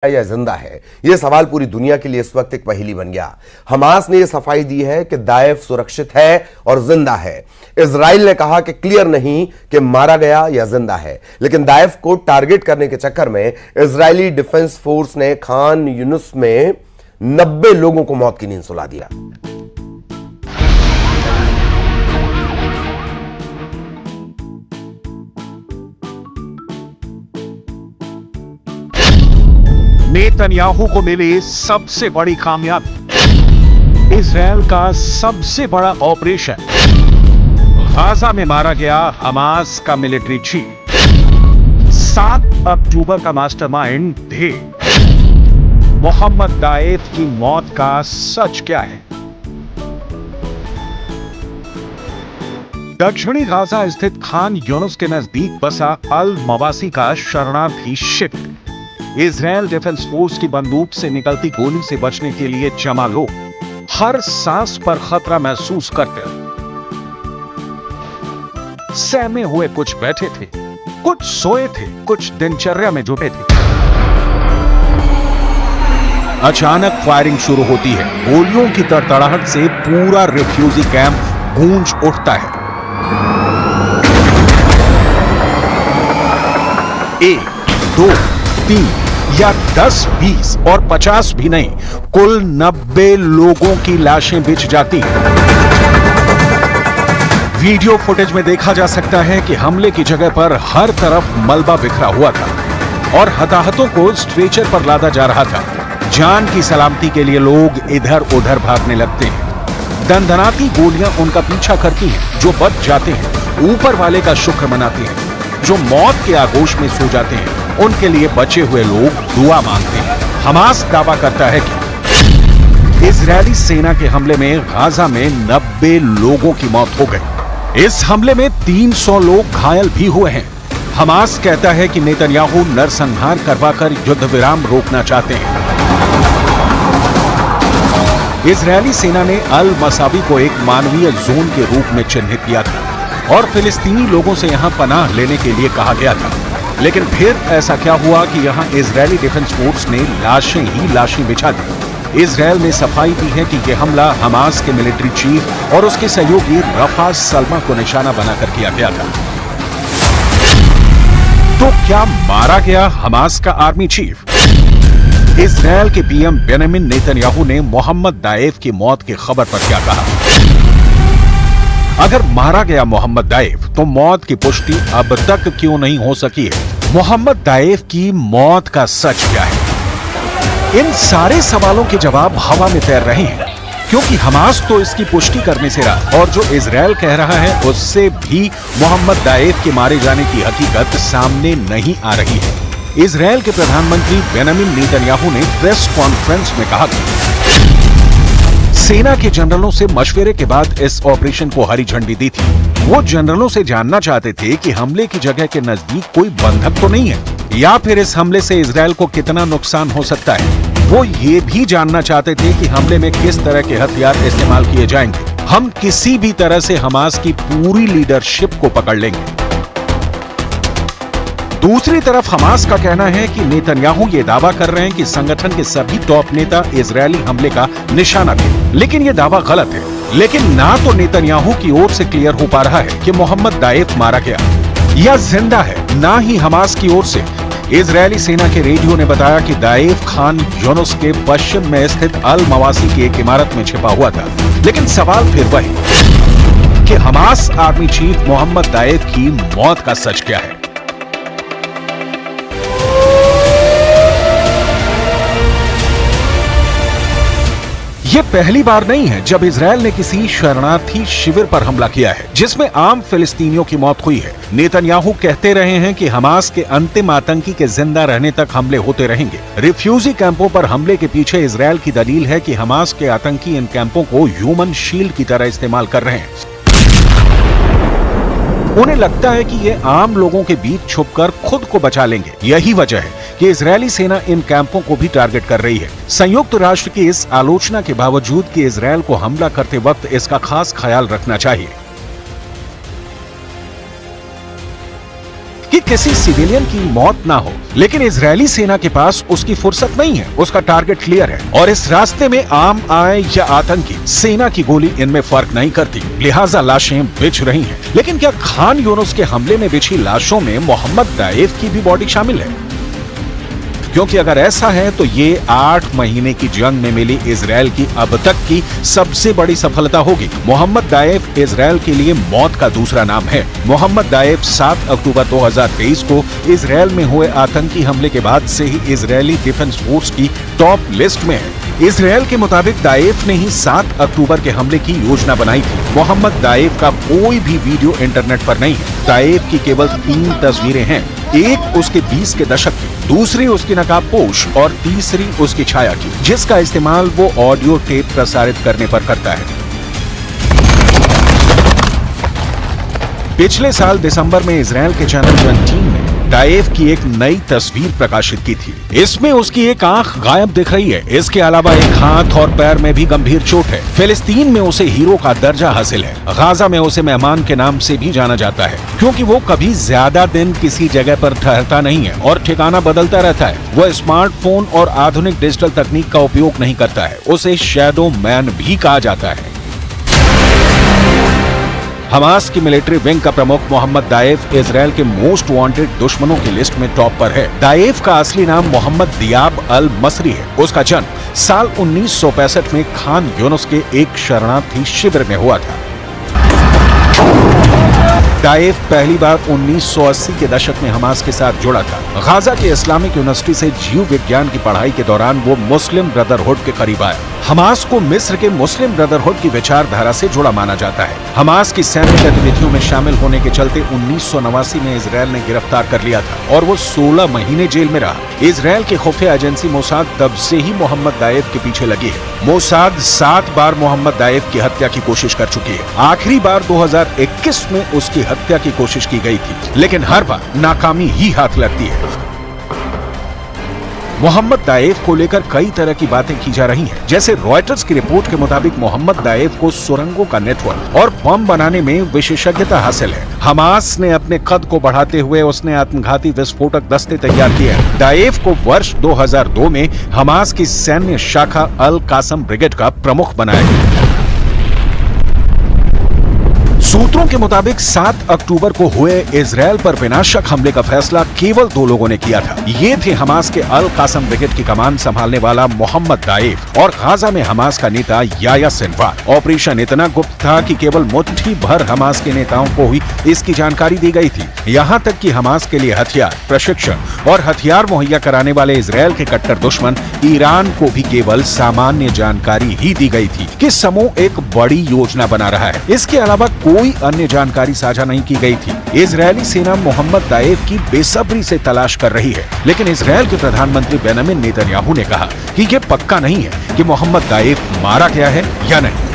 या जिंदा है? यह सवाल पूरी दुनिया के लिए इस वक्त एक पहेली बन गया। हमास ने यह सफाई दी है कि दाइफ सुरक्षित है और जिंदा है। इजराइल ने कहा कि क्लियर नहीं कि मारा गया या जिंदा है, लेकिन दाइफ को टारगेट करने के चक्कर में इजरायली डिफेंस फोर्स ने खान यूनिस में 90 लोगों को मौत की नींद सुला दिया। नेतन्याहू को मिली सबसे बड़ी कामयाबी, इजराइल का सबसे बड़ा ऑपरेशन। गाजा में मारा गया हमास का मिलिट्री चीफ। 7 अक्टूबर का मास्टरमाइंड थे। मोहम्मद दाइफ की मौत का सच क्या है? दक्षिणी गाजा स्थित खान यूनिस के नजदीक बसा अल मवासी का शरणार्थी शिविर। इजराइल डिफेंस फोर्स की बंदूक से निकलती गोली से बचने के लिए जमा लोग हर सांस पर खतरा महसूस करते। सहमे हुए कुछ बैठे थे, कुछ सोए थे, कुछ दिनचर्या में जुटे थे। अचानक फायरिंग शुरू होती है। गोलियों की तड़तड़ाहट से पूरा रिफ्यूजी कैंप गूंज उठता है। 1, 2, 3 या 10, 20 और 50 भी नहीं, कुल 90 लोगों की लाशें बिछ जाती हैं। वीडियो फुटेज में देखा जा सकता है कि हमले की जगह पर हर तरफ मलबा बिखरा हुआ था और हताहतों को स्ट्रेचर पर लादा जा रहा था। जान की सलामती के लिए लोग इधर उधर भागने लगते हैं। दंदनाती गोलियां उनका पीछा करती हैं। जो बच जाते हैं ऊपर वाले का शुक्र मनाते हैं। जो मौत के आगोश में सो जाते हैं उनके लिए बचे हुए लोग दुआ मांगते हैं। हमास दावा करता है कि इजरायली सेना के हमले में गाजा में 90 लोगों की मौत हो गई। इस हमले में 300 लोग घायल भी हुए हैं। हमास कहता है कि नेतन्याहू नरसंहार करवाकर युद्ध विराम रोकना चाहते हैं। इजरायली सेना ने अल मसावी को एक मानवीय जोन के रूप में चिन्हित किया था और फिलिस्तीनी लोगों से यहां पनाह लेने के लिए कहा गया था। लेकिन फिर ऐसा क्या हुआ कि यहां इजरायली डिफेंस फोर्स ने लाशें ही लाशें बिछा दी। इजरायल ने सफाई दी है कि यह हमला हमास के मिलिट्री चीफ और उसके सहयोगी रफा सलमा को निशाना बनाकर किया गया था। तो क्या मारा गया हमास का आर्मी चीफ? इजरायल के पीएम बेंजामिन नेतन्याहू ने मोहम्मद दाइफ की मौत की खबर पर क्या कहा? अगर मारा गया मोहम्मद दाइफ तो मौत की पुष्टि अब तक क्यों नहीं हो सकी है? मोहम्मद दाइफ की मौत का सच क्या है? इन सारे सवालों के जवाब हवा में तैर रहे हैं, क्योंकि हमास तो इसकी पुष्टि करने से रहा और जो इजरायल कह रहा है उससे भी मोहम्मद दाइफ के मारे जाने की हकीकत सामने नहीं आ रही है। इजरायल के प्रधानमंत्री बेंजामिन नेतन्याहू ने प्रेस कॉन्फ्रेंस में कहा सेना के जनरलों से मशवरे के बाद इस ऑपरेशन को हरी झंडी दी थी। वो जनरलों से जानना चाहते थे कि हमले की जगह के नजदीक कोई बंधक तो नहीं है, या फिर इस हमले से इजरायल को कितना नुकसान हो सकता है। वो ये भी जानना चाहते थे कि हमले में किस तरह के हथियार इस्तेमाल किए जाएंगे। हम किसी भी तरह से हमास की पूरी लीडरशिप को पकड़ लेंगे। दूसरी तरफ हमास का कहना है कि नेतन्याहू ये दावा कर रहे हैं कि संगठन के सभी टॉप नेता इजरायली हमले का निशाना थे, लेकिन ये दावा गलत है। लेकिन ना तो नेतन्याहू की ओर से क्लियर हो पा रहा है कि मोहम्मद दाइफ मारा गया या जिंदा है, ना ही हमास की ओर से। इजरायली सेना के रेडियो ने बताया कि दाइफ खान यूनिस के पश्चिम में स्थित अल मवासी की एक इमारत में छिपा हुआ था। लेकिन सवाल फिर वही कि हमास आर्मी चीफ मोहम्मद दाइफ की मौत का सच क्या है? ये पहली बार नहीं है जब इजरायल ने किसी शरणार्थी शिविर पर हमला किया है जिसमें आम फिलिस्तीनियों की मौत हुई है। नेतन्याहू कहते रहे हैं कि हमास के अंतिम आतंकी के जिंदा रहने तक हमले होते रहेंगे। रिफ्यूजी कैंपों पर हमले के पीछे इजरायल की दलील है कि हमास के आतंकी इन कैंपों को ह्यूमन शील्ड की तरह इस्तेमाल कर रहे हैं। उन्हें लगता है कि ये आम लोगों के बीच छुपकर खुद को बचा लेंगे। यही वजह है कि इजरायली सेना इन कैंपों को भी टारगेट कर रही है। संयुक्त राष्ट्र की इस आलोचना के बावजूद कि इजरायल को हमला करते वक्त इसका खास ख्याल रखना चाहिए। कि किसी सिविलियन की मौत ना हो, लेकिन इजरायली सेना के पास उसकी फुर्सत नहीं है। उसका टारगेट क्लियर है और इस रास्ते में आम आए या आतंकी, सेना की गोली इनमें फर्क नहीं करती, लिहाजा लाशें बिछ रही हैं। लेकिन क्या खान यूनुस के हमले में बिछी लाशों में मोहम्मद दाएफ की भी बॉडी शामिल है? क्योंकि अगर ऐसा है तो ये 8 महीने की जंग में मिली इजरायल की अब तक की सबसे बड़ी सफलता होगी। मोहम्मद दाएफ इजरायल के लिए मौत का दूसरा नाम है। मोहम्मद दाएफ 7 अक्टूबर 2023 को इजरायल में हुए आतंकी हमले के बाद से ही इजरायली डिफेंस फोर्स की टॉप लिस्ट में है। इजरायल के मुताबिक दाएफ ने ही 7 अक्टूबर के हमले की योजना बनाई थी। मोहम्मद दाएफ का कोई भी वीडियो इंटरनेट पर नहीं है। दाएफ की केवल 3 तस्वीरें हैं, एक उसके 20 के दशक की, दूसरी उसकी नकाबपोश और तीसरी उसकी छाया की, जिसका इस्तेमाल वो ऑडियो टेप प्रसारित करने पर करता है। पिछले साल दिसंबर में इजरायल के चैनल 17 ने दाएफ की एक नई तस्वीर प्रकाशित की थी। इसमें उसकी एक आंख गायब दिख रही है। इसके अलावा एक हाथ और पैर में भी गंभीर चोट है। फिलिस्तीन में उसे हीरो का दर्जा हासिल है। गाजा में उसे मेहमान के नाम से भी जाना जाता है, क्योंकि वो कभी ज्यादा दिन किसी जगह पर ठहरता नहीं है और ठिकाना बदलता रहता है। वह स्मार्टफोन और आधुनिक डिजिटल तकनीक का उपयोग नहीं करता है। उसे शैडो मैन भी कहा जाता है। हमास की मिलिट्री विंग का प्रमुख मोहम्मद दाएफ इजरायल के मोस्ट वांटेड दुश्मनों की लिस्ट में टॉप पर है। दाएफ का असली नाम मोहम्मद दियाब अल मसरी है। उसका जन्म साल 1965 में खान यूनुस के एक शरणार्थी शिविर में हुआ था। दाएफ पहली बार 1980 के दशक में हमास के साथ जुड़ा था। गाजा के इस्लामिक यूनिवर्सिटी से जीव विज्ञान की पढ़ाई के दौरान वो मुस्लिम ब्रदरहुड के करीब आया। हमास को मिस्र के मुस्लिम ब्रदरहुड की विचारधारा से जुड़ा माना जाता है। हमास की सैन्य गतिविधियों में शामिल होने के चलते 1989 में इजरायल ने गिरफ्तार कर लिया था और वो 16 महीने जेल में रहा। इजरायल की खुफिया एजेंसी मोसाद तब से ही मोहम्मद दाएफ के पीछे लगी है। मोसाद 7 बार मोहम्मद दाएफ की हत्या की कोशिश कर चुकी है। आखिरी बार 2021 में उसकी हत्या की कोशिश की गई थी, लेकिन हर बार नाकामी ही हाथ लगती है। मोहम्मद दाएफ को लेकर कई तरह की बातें की जा रही हैं। जैसे रॉयटर्स की रिपोर्ट के मुताबिक मोहम्मद दाएफ को सुरंगों का नेटवर्क और बम बनाने में विशेषज्ञता हासिल है। हमास ने अपने कद को बढ़ाते हुए उसने आत्मघाती विस्फोटक दस्ते तैयार किए हैं। दाएफ को वर्ष 2002 में हमास की सैन्य शाखा अल कासम ब्रिगेड का प्रमुख बनाया गया। सूत्रों के मुताबिक 7 अक्टूबर को हुए इजरायल पर विनाशक हमले का फैसला केवल 2 लोगों ने किया था। ये थे हमास के अल कासम ब्रिगेड की कमान संभालने वाला मोहम्मद दाएफ और गाजा में हमास का नेता याया सिनवार। ऑपरेशन इतना गुप्त था कि केवल मुट्ठी भर हमास के नेताओं को ही इसकी जानकारी दी गई थी। यहाँ तक कि हमास के लिए हथियार, प्रशिक्षण और हथियार मुहैया कराने वाले इजरायल के कट्टर दुश्मन ईरान को भी केवल सामान्य जानकारी ही दी गई थी कि समूह एक बड़ी योजना बना रहा है। इसके अलावा कोई अन्य जानकारी साझा नहीं की गई थी। इजरायली सेना मोहम्मद दाएफ की बेसब्री से तलाश कर रही है, लेकिन इजरायल के प्रधानमंत्री बेंजामिन नेतन्याहू ने कहा कि यह पक्का नहीं है कि मोहम्मद दाएफ मारा गया है या नहीं।